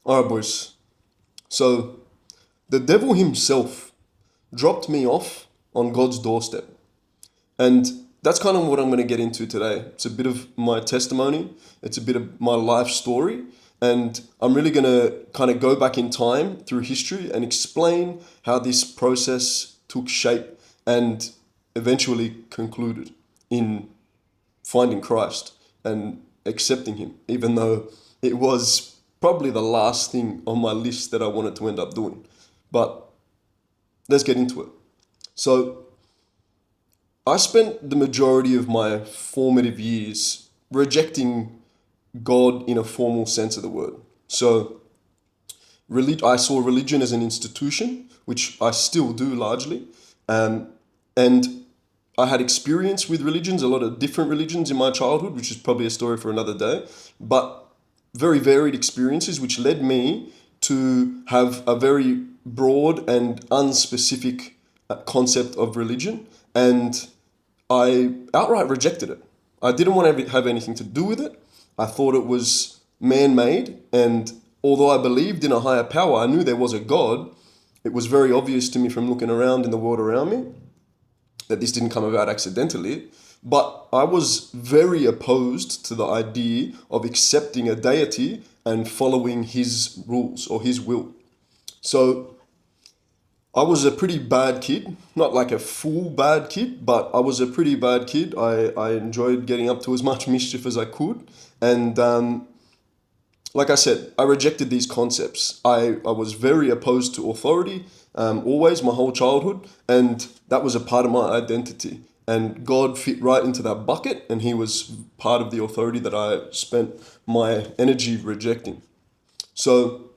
All right, boys. So the devil himself dropped me off on God's doorstep. And that's kind of what I'm going to get into today. It's a bit of my testimony, it's a bit of my life story. And I'm really going to kind of go back in time through history and explain how this process took shape and eventually concluded in finding Christ and accepting Him, even though it was probably the last thing on my list that I wanted to end up doing. But let's get into it. So, I spent the majority of my formative years rejecting God in a formal sense of the word. So, I saw religion as an institution, which I still do largely. And I had experience with religions, a lot of different religions in my childhood, which is probably a story for another day, but very varied experiences, which led me to have a very broad and unspecific concept of religion. And I outright rejected it. I didn't want to have anything to do with it. I thought it was man made. And although I believed in a higher power, I knew there was a God. It was very obvious to me from looking around in the world around me that this didn't come about accidentally. But I was very opposed to the idea of accepting a deity and following his rules or his will. So I was a pretty bad kid, not like a full bad kid, but I was a pretty bad kid. I enjoyed getting up to as much mischief as I could. And like I said, I rejected these concepts. I was very opposed to authority, always, my whole childhood, and that was a part of my identity. And God fit right into that bucket, and He was part of the authority that I spent my energy rejecting. So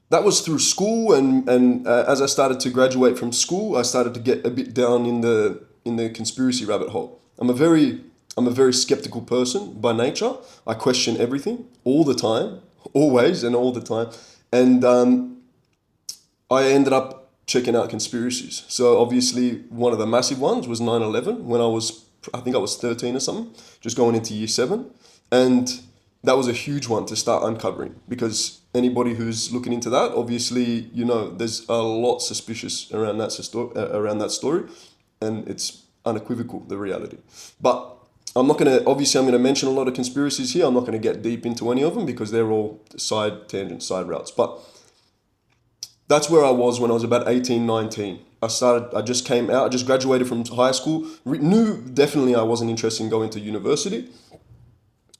that was through school, and as I started to graduate from school, I started to get a bit down in the conspiracy rabbit hole. I'm a very skeptical person by nature. I question everything all the time, always and all the time. And I ended up checking out conspiracies. So obviously one of the massive ones was 9/11 when I think I was 13 or something, just going into year 7. And that was a huge one to start uncovering because anybody who's looking into that, obviously, there's a lot suspicious around that story, and it's unequivocal, the reality. But I'm going to mention a lot of conspiracies here. I'm not going to get deep into any of them because they're all side tangents, side routes. But that's where I was when I was about 18, 19. I just came out, I just graduated from high school, knew definitely I wasn't interested in going to university.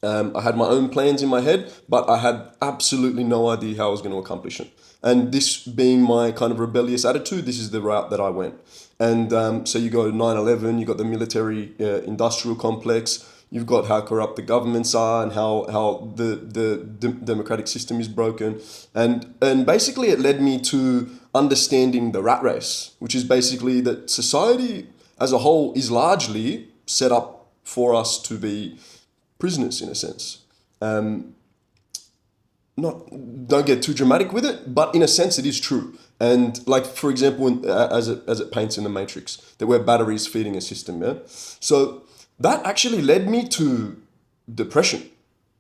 I had my own plans in my head, but I had absolutely no idea how I was going to accomplish it. And this being my kind of rebellious attitude, this is the route that I went. And so you go 9/11, you got the military industrial complex, you've got how corrupt the governments are and how the democratic system is broken. And basically it led me to understanding the rat race, which is basically that society as a whole is largely set up for us to be prisoners in a sense. Not Don't get too dramatic with it, but in a sense it is true. And like for example, as it paints in the Matrix, that we're batteries feeding a system. Yeah. So that actually led me to depression.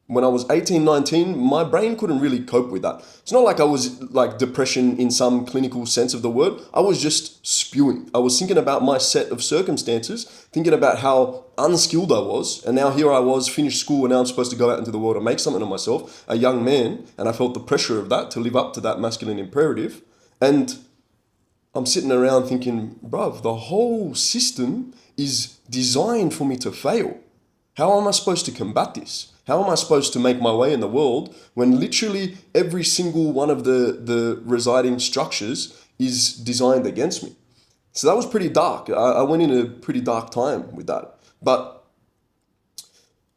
When I was 18, 19, my brain couldn't really cope with that. It's not like I was like depression in some clinical sense of the word. I was just spewing. I was thinking about my set of circumstances, thinking about how unskilled I was. And now here I was, finished school, and now I'm supposed to go out into the world and make something of myself, a young man. And I felt the pressure of that to live up to that masculine imperative. And I'm sitting around thinking, bruv, the whole system is designed for me to fail. How am I supposed to combat this? How am I supposed to make my way in the world when literally every single one of the residing structures is designed against me? So that was pretty dark. I went in a pretty dark time with that. But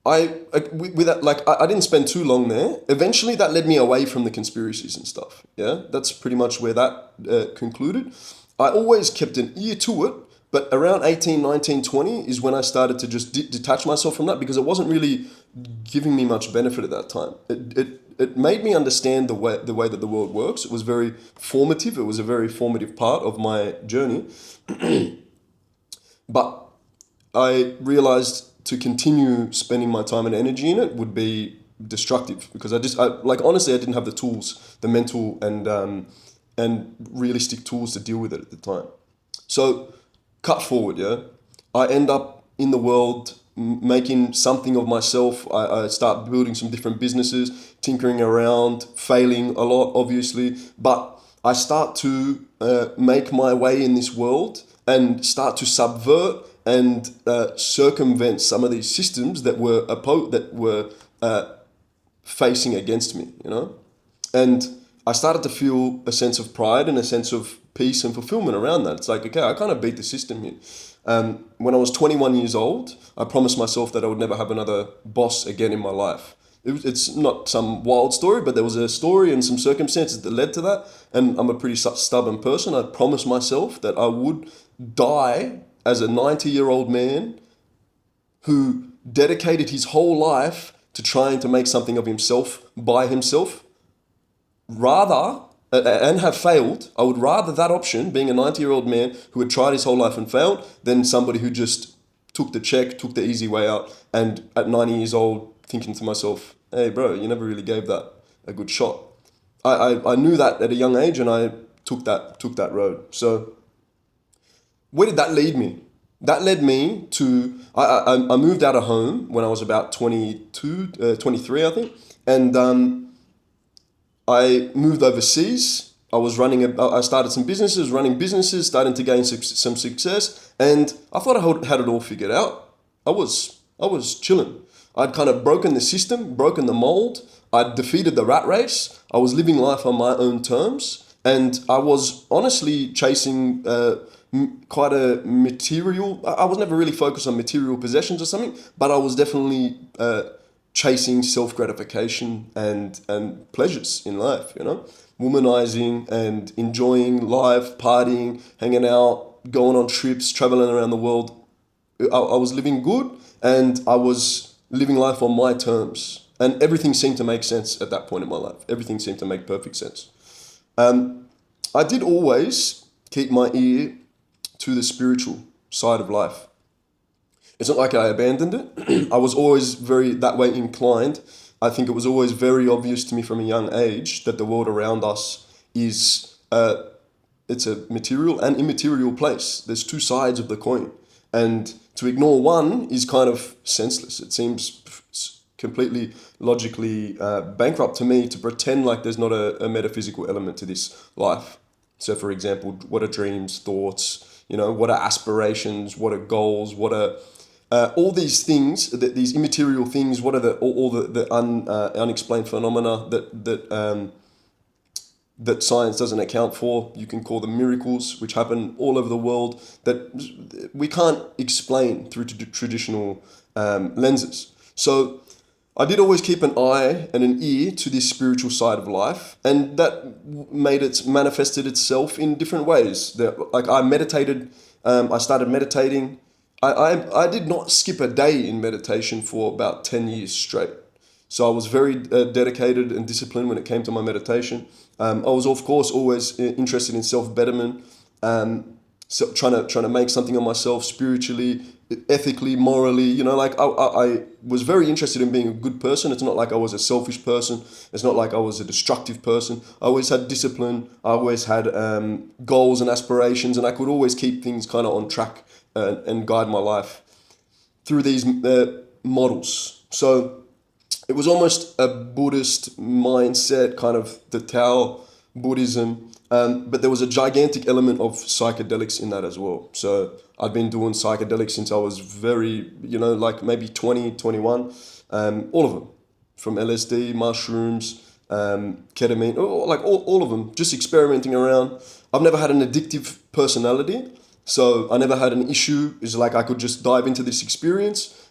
with that, like I didn't spend too long there. Eventually that led me away from the conspiracies and stuff. Yeah, that's pretty much where that concluded. I always kept an ear to it, but around 18, 19, 20 is when I started to just detach myself from that because it wasn't really giving me much benefit at that time. It made me understand the way that the world works. It was very formative. It was a very formative part of my journey. But I realized to continue spending my time and energy in it would be destructive because like honestly I didn't have the tools, the mental and realistic tools to deal with it at the time. So cut forward, yeah, I end up in the world making something of myself. I start building some different businesses, tinkering around, failing a lot, obviously, but I start to make my way in this world and start to subvert and circumvent some of these systems that were facing against me, you know, and I started to feel a sense of pride and a sense of peace and fulfillment around that. It's like, okay, I kind of beat the system here. When I was 21 years old, I promised myself that I would never have another boss again in my life. It's not some wild story, but there was a story and some circumstances that led to that. And I'm a pretty stubborn person. I promised myself that I would die as a 90-year-old man who dedicated his whole life to trying to make something of himself by himself, rather, and have failed. I would rather that option, being a 90-year-old man who had tried his whole life and failed, than somebody who just took the check, took the easy way out, and at 90 years old thinking to myself, hey bro, you never really gave that a good shot. I knew that at a young age, and I took that road. So where did that lead me? That led me to, I moved out of home when I was about 23, I think. And I moved overseas. I started some businesses, running businesses, starting to gain some success. And I thought I had it all figured out. I was chilling. I'd kind of broken the system, broken the mold. I'd defeated the rat race. I was living life on my own terms. And I was honestly chasing quite a material. I was never really focused on material possessions or something, but I was definitely chasing self-gratification and pleasures in life, you know, womanizing and enjoying life, partying, hanging out, going on trips, traveling around the world. I was living good, and I was living life on my terms, and everything seemed to make sense at that point in my life. Everything seemed to make perfect sense. I did always keep my ear to the spiritual side of life. It's not like I abandoned it. I was always very that way inclined. I think it was always very obvious to me from a young age that the world around us is it's a material and immaterial place. There's two sides of the coin, and to ignore one is kind of senseless. It seems completely logically bankrupt to me to pretend like there's not a metaphysical element to this life. So, for example, what are dreams, thoughts? You know, what are aspirations? What are goals? What are all these things, these immaterial things? What are all the unexplained phenomena that science doesn't account for? You can call them miracles, which happen all over the world that we can't explain through traditional lenses. So I did always keep an eye and an ear to this spiritual side of life, and that manifested itself in different ways. Like I meditated, I started meditating. I did not skip a day in meditation for about 10 years straight. So I was very dedicated and disciplined when it came to my meditation. I was, of course, always interested in self-betterment, so trying to make something of myself spiritually, ethically, morally. You know, like I was very interested in being a good person. It's not like I was a selfish person. It's not like I was a destructive person. I always had discipline. I always had goals and aspirations, and I could always keep things kind of on track and guide my life through these models. So it was almost a Buddhist mindset, kind of the Tao Buddhism, but there was a gigantic element of psychedelics in that as well. So I'd been doing psychedelics since I was very, like maybe 20, 21, all of them, from LSD, mushrooms, ketamine, all of them, just experimenting around. I've never had an addictive personality, so I never had an issue. It's like I could just dive into this experience,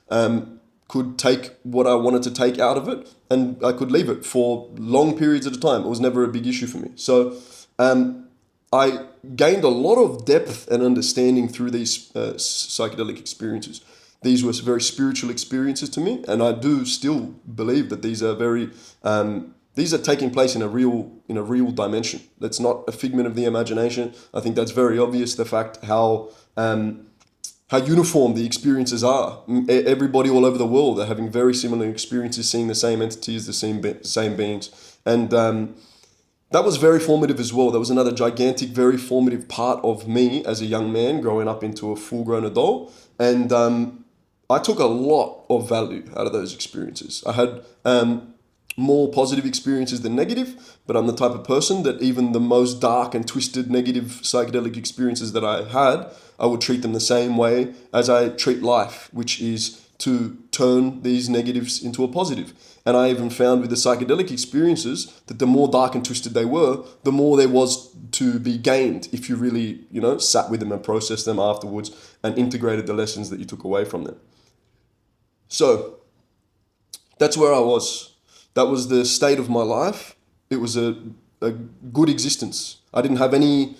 could take what I wanted to take out of it, and I could leave it for long periods at a time. It was never a big issue for me. So I gained a lot of depth and understanding through these psychedelic experiences. These were very spiritual experiences to me, and I do still believe that these are taking place in a real dimension. That's not a figment of the imagination. I think that's very obvious. The fact how how uniform the experiences are. Everybody all over the world are having very similar experiences, seeing the same entities, the same beings. And that was very formative as well. That was another gigantic, very formative part of me as a young man growing up into a full-grown adult. And I took a lot of value out of those experiences. I had more positive experiences than negative, but I'm the type of person that even the most dark and twisted negative psychedelic experiences that I had, I would treat them the same way as I treat life, which is to turn these negatives into a positive. And I even found with the psychedelic experiences that the more dark and twisted they were, the more there was to be gained if you really, sat with them and processed them afterwards and integrated the lessons that you took away from them. So that's where I was. That was the state of my life. It was a good existence. I didn't have any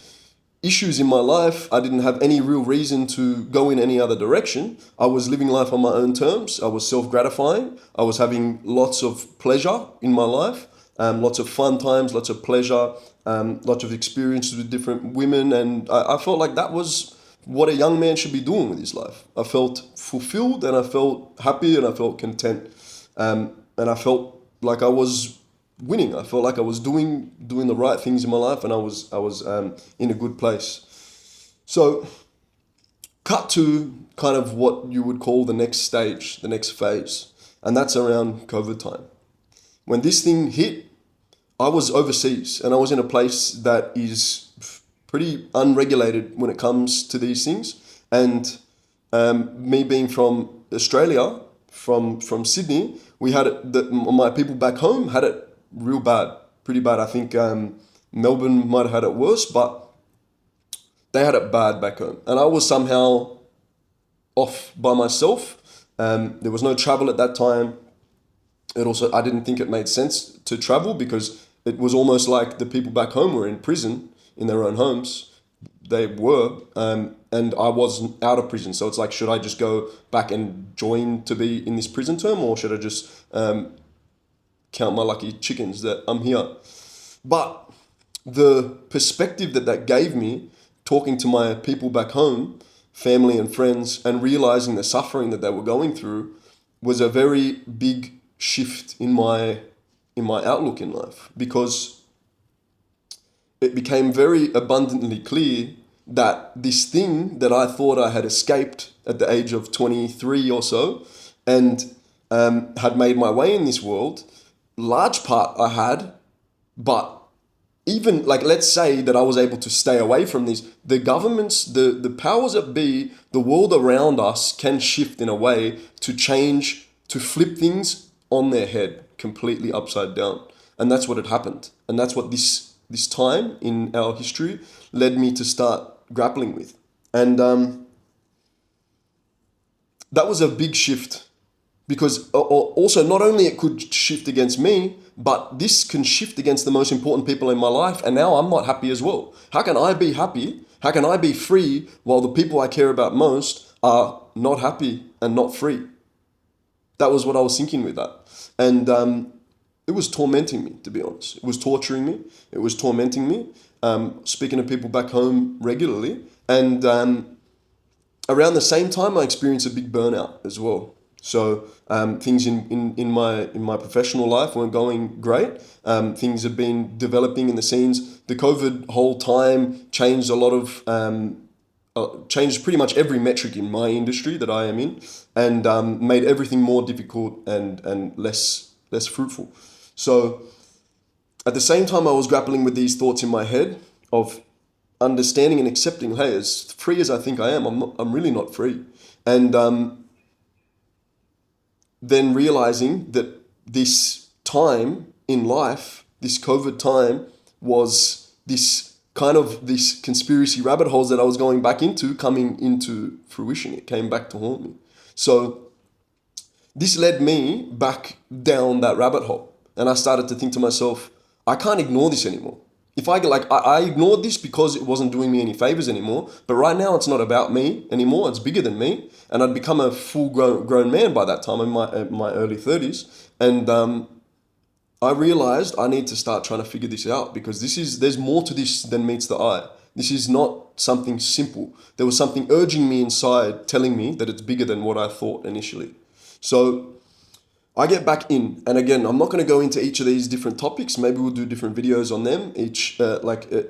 issues in my life. I didn't have any real reason to go in any other direction. I was living life on my own terms. I was self-gratifying. I was having lots of pleasure in my life, lots of fun times, lots of pleasure, lots of experiences with different women. And I felt like that was what a young man should be doing with his life. I felt fulfilled and I felt happy and I felt content. And I felt like I was winning. I felt like I was doing the right things in my life, and I was in a good place. So, cut to kind of what you would call the next stage, the next phase, and that's around COVID time. When this thing hit, I was overseas, and I was in a place that is pretty unregulated when it comes to these things. And me being from Australia, from Sydney, we had it. My people back home had it real bad, pretty bad. I think Melbourne might have had it worse, but they had it bad back home. And I was somehow off by myself. There was no travel at that time. I didn't think it made sense to travel because it was almost like the people back home were in prison in their own homes. They were, and I was out of prison. So it's like, should I just go back and join to be in this prison term, or should I just count my lucky chickens that I'm here? But the perspective that gave me, talking to my people back home, family and friends, and realizing the suffering that they were going through, was a very big shift in my outlook in life, because it became very abundantly clear that this thing that I thought I had escaped at the age of 23 or so, and had made my way in this world, large part I had, but even like, let's say that I was able to stay away from these, the governments, the powers that be, the world around us can shift in a way to change, to flip things on their head, completely upside down. And that's what had happened. And that's what this time in our history led me to start grappling with. And that was a big shift, because also not only it could shift against me, but this can shift against the most important people in my life. And now I'm not happy as well. How can I be happy? How can I be free while the people I care about most are not happy and not free? That was what I was thinking with that. And it was tormenting me, to be honest. It was torturing me. It was tormenting me. Speaking to people back home regularly. And around the same time, I experienced a big burnout as well. So things in my professional life weren't going great. Things have been developing in the scenes. The COVID whole time changed a lot of, changed pretty much every metric in my industry that I am in, and made everything more difficult and less fruitful. So at the same time I was grappling with these thoughts in my head of understanding and accepting, hey, as free as I think I am, I'm really not free. And then realizing that this time in life, this COVID time, was this conspiracy rabbit holes that I was going back into, coming into fruition. It came back to haunt me. So this led me back down that rabbit hole. And I started to think to myself, I can't ignore this anymore. If I ignored this because it wasn't doing me any favors anymore, but right now it's not about me anymore, it's bigger than me. And I'd become a full grown man by that time in my early 30s. And I realized I need to start trying to figure this out, because there's more to this than meets the eye. This is not something simple. There was something urging me inside, telling me that it's bigger than what I thought initially. So I get back in, and again, I'm not going to go into each of these different topics. Maybe we'll do different videos on them, each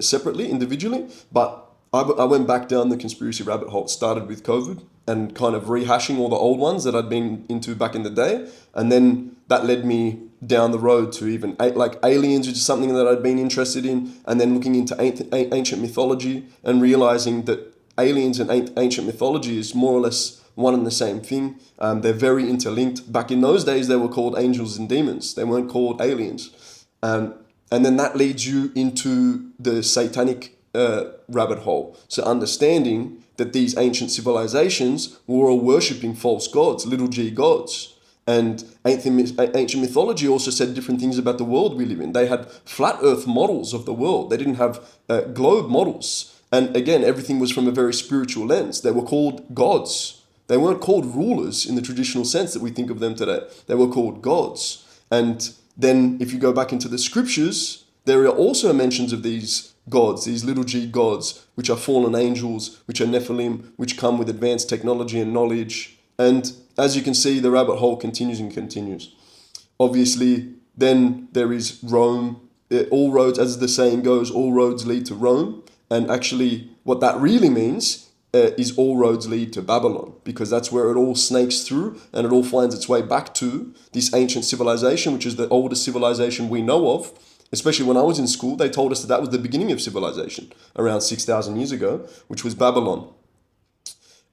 separately, individually. But I went back down the conspiracy rabbit hole. It started with COVID and kind of rehashing all the old ones that I'd been into back in the day, and then that led me down the road to even like aliens, which is something that I'd been interested in, and then looking into ancient mythology and realizing that aliens and ancient mythology is more or less one and the same thing. They're very interlinked. Back in those days, they were called angels and demons. They weren't called aliens. And then that leads you into the satanic rabbit hole. So understanding that these ancient civilizations were all worshipping false gods, little g gods. And ancient mythology also said different things about the world we live in. They had flat earth models of the world. They didn't have globe models. And again, everything was from a very spiritual lens. They were called gods. They weren't called rulers in the traditional sense that we think of them today. They were called gods. And then if you go back into the scriptures, there are also mentions of these gods, these little g gods, which are fallen angels, which are Nephilim, which come with advanced technology and knowledge. And as you can see, the rabbit hole continues and continues. Obviously, then there is Rome. All roads, as the saying goes, all roads lead to Rome. And actually, what that really means is all roads lead to Babylon, because that's where it all snakes through and it all finds its way back to this ancient civilization, which is the oldest civilization we know of. Especially when I was in school, they told us that was the beginning of civilization around 6,000 years ago, which was Babylon.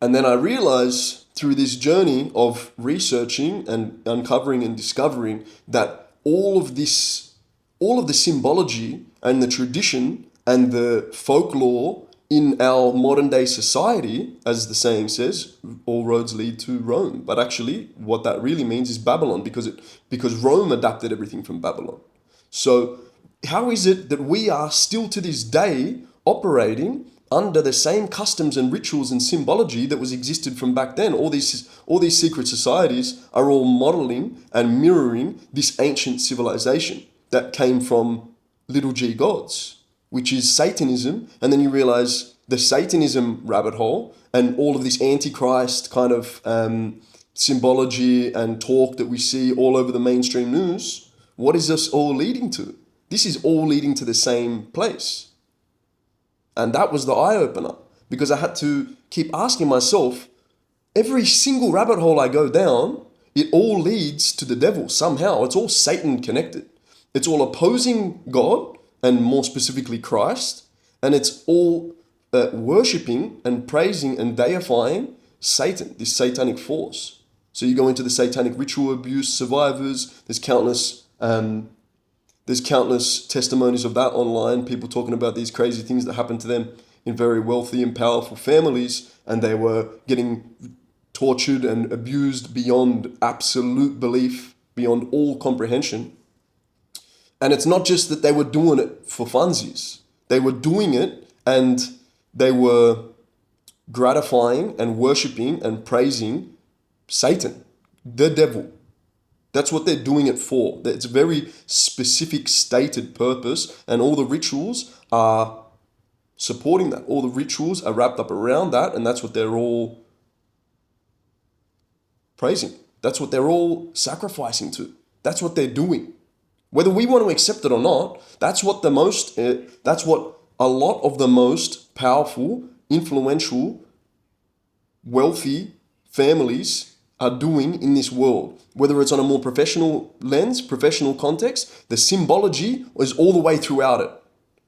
And then I realized through this journey of researching and uncovering and discovering that all of the symbology and the tradition and the folklore in our modern day society, as the saying says, all roads lead to Rome. But actually, what that really means is Babylon, because Rome adapted everything from Babylon. So how is it that we are still to this day operating under the same customs and rituals and symbology that was existed from back then? All these secret societies are all modeling and mirroring this ancient civilization that came from little g gods, which is Satanism. And then you realize the Satanism rabbit hole and all of this antichrist kind of symbology and talk that we see all over the mainstream news. What is this all leading to? This is all leading to the same place. And that was the eye-opener, because I had to keep asking myself, every single rabbit hole I go down, it all leads to the devil somehow. It's all Satan connected. It's all opposing God, and more specifically Christ, and it's all worshipping and praising and deifying Satan, this satanic force. So you go into the satanic ritual abuse survivors. There's countless testimonies of that online, people talking about these crazy things that happened to them in very wealthy and powerful families, and they were getting tortured and abused beyond absolute belief, beyond all comprehension. And it's not just that they were doing it for funsies. They were doing it and they were gratifying and worshipping and praising Satan, the devil. That's what they're doing it for. It's a very specific stated purpose, and all the rituals are supporting that. All the rituals are wrapped up around that, and that's what they're all praising. That's what they're all sacrificing to. That's what they're doing. Whether we want to accept it or not, that's what a lot of the most powerful, influential, wealthy families are doing in this world. Whether it's on a more professional lens, professional context, the symbology is all the way throughout it.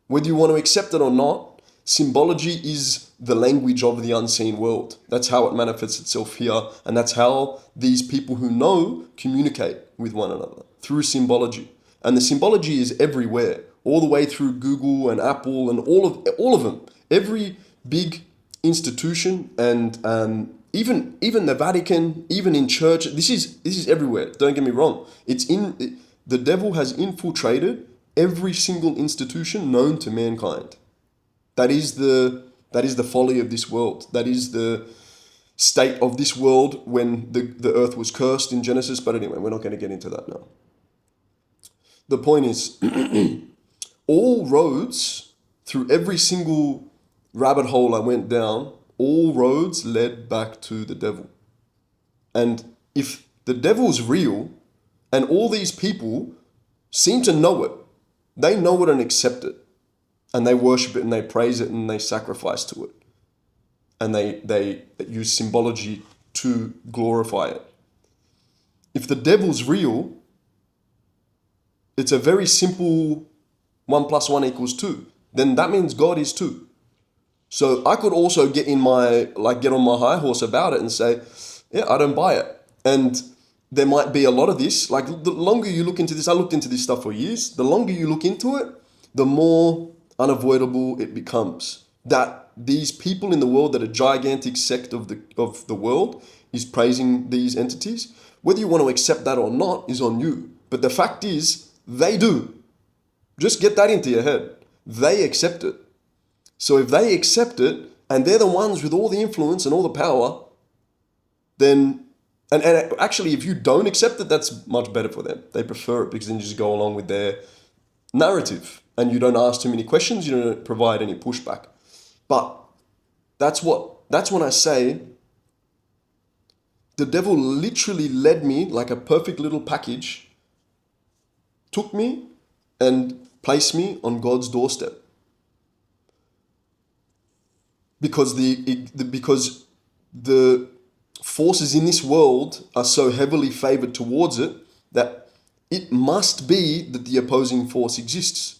Whether you want to accept it or not, symbology is the language of the unseen world. That's how it manifests itself here, and that's how these people who know communicate with one another, through symbology. And the symbology is everywhere, all the way through Google and Apple and all of them. Every big institution and even the Vatican, even in church, this is everywhere. Don't get me wrong. The devil has infiltrated every single institution known to mankind. That is the folly of this world. That is the state of this world when the earth was cursed in Genesis. But anyway, we're not going to get into that now. The point is, all roads through every single rabbit hole I went down, all roads led back to the devil. And if the devil's real and all these people seem to know it, they know it and accept it, and they worship it and they praise it and they sacrifice to it, and they use symbology to glorify it. If the devil's real, it's a very simple 1 + 1 = 2. Then that means God is 2. So I could also get on my high horse about it and say, yeah, I don't buy it. And there might be a lot of this. Like, the longer you look into this, I looked into this stuff for years. The longer you look into it, the more unavoidable it becomes. That these people in the world, that a gigantic sect of the world is praising these entities. Whether you want to accept that or not is on you. But the fact is, they do. Just get that into your head. They accept it. So if they accept it, and they're the ones with all the influence and all the power, then, and actually if you don't accept it, that's much better for them. They prefer it because then you just go along with their narrative and you don't ask too many questions, you don't provide any pushback. But that's when I say the devil literally led me like a perfect little package, took me and placed me on God's doorstep. Because the forces in this world are so heavily favored towards it that it must be that the opposing force exists.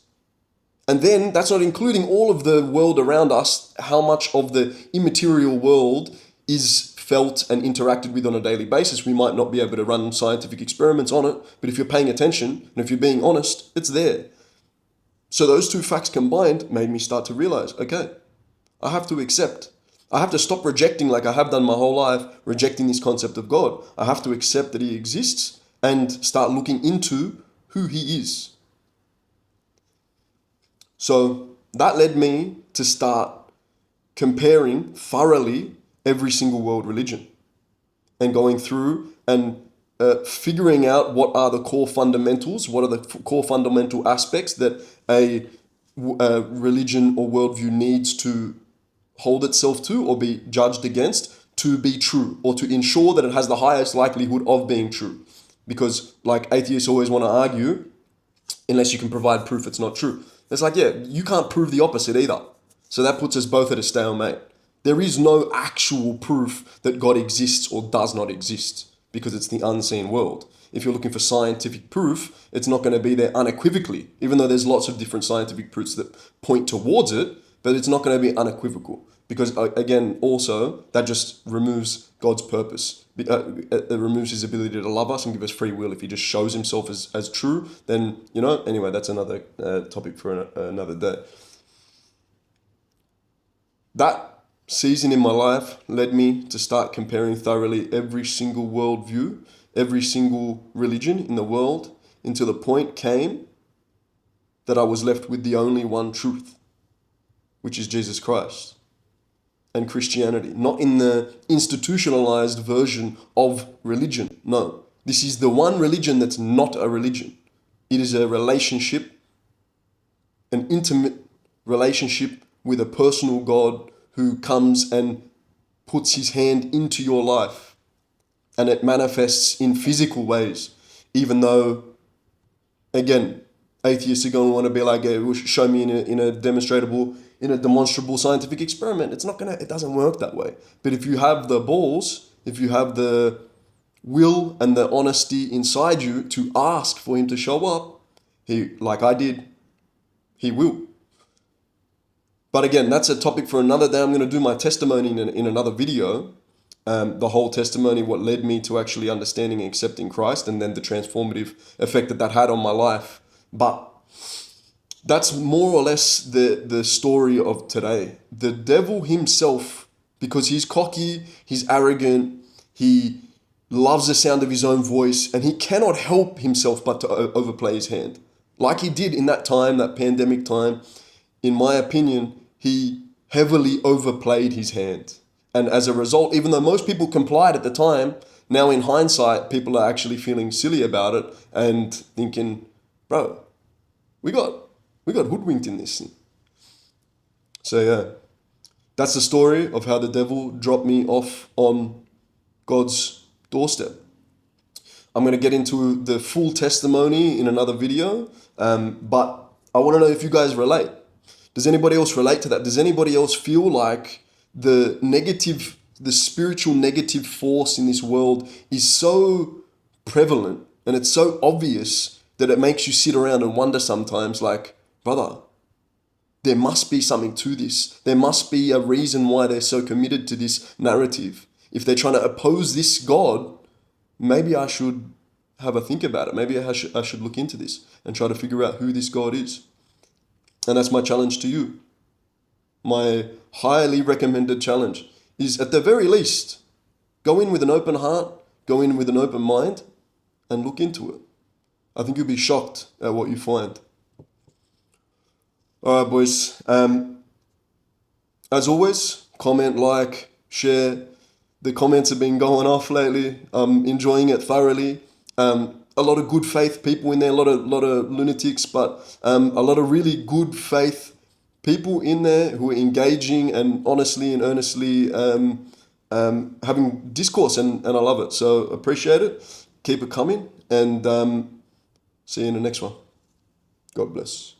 And then that's not including all of the world around us, how much of the immaterial world is felt and interacted with on a daily basis. We might not be able to run scientific experiments on it, but if you're paying attention and if you're being honest, it's there. So those two facts combined made me start to realize, okay, I have to accept. I have to stop rejecting, like I have done my whole life, rejecting this concept of God. I have to accept that he exists and start looking into who he is. So that led me to start comparing thoroughly every single world religion and going through and figuring out what are the core fundamentals, what are the core fundamental aspects that a religion or worldview needs to hold itself to or be judged against to be true, or to ensure that it has the highest likelihood of being true. Because like atheists always want to argue, unless you can provide proof it's not true. It's like, yeah, you can't prove the opposite either. So that puts us both at a stalemate. There is no actual proof that God exists or does not exist, because it's the unseen world. If you're looking for scientific proof, it's not going to be there unequivocally, even though there's lots of different scientific proofs that point towards it, but it's not going to be unequivocal. Because again, also, that just removes God's purpose. It removes his ability to love us and give us free will. If he just shows himself as true, then, anyway, that's another topic for another day. That season in my life led me to start comparing thoroughly every single worldview, every single religion in the world, until the point came that I was left with the only one truth, which is Jesus Christ and Christianity. Not in the institutionalized version of religion. No, this is the one religion that's not a religion. It is a relationship, an intimate relationship with a personal God who comes and puts his hand into your life. And it manifests in physical ways, even though, again, atheists are going to want to be like, show me in a demonstrable scientific experiment. It doesn't work that way. But if you have the balls, if you have the will and the honesty inside you to ask for him to show up, like I did, he will. But again, that's a topic for another day. I'm going to do my testimony in another video. The whole testimony, what led me to actually understanding and accepting Christ, and then the transformative effect that had on my life. But that's more or less the story of today. The devil himself, because he's cocky, he's arrogant, he loves the sound of his own voice, and he cannot help himself but to overplay his hand. Like he did in that time, that pandemic time. In my opinion, he heavily overplayed his hand. And as a result, even though most people complied at the time, now in hindsight, people are actually feeling silly about it and thinking, bro, we got hoodwinked in this. So yeah, That's the story of how the devil dropped me off on God's doorstep. I'm going to get into the full testimony in another video, but I want to know if you guys relate. Does anybody else relate to that? Does anybody else feel like the spiritual negative force in this world is so prevalent and it's so obvious that it makes you sit around and wonder sometimes, like, brother, there must be something to this. There must be a reason why they're so committed to this narrative. If they're trying to oppose this God, maybe I should have a think about it. Maybe I should look into this and try to figure out who this God is. And that's my challenge to you. My highly recommended challenge is, at the very least, go in with an open heart, go in with an open mind, and look into it. I think you'll be shocked at what you find. All right, boys. As always, comment, like, share. The comments have been going off lately. I'm enjoying it thoroughly. A lot of good faith people in there, a lot of lunatics, but a lot of really good faith people in there who are engaging and honestly and earnestly having discourse, and I love it. So appreciate it. Keep it coming, and see you in the next one. God bless.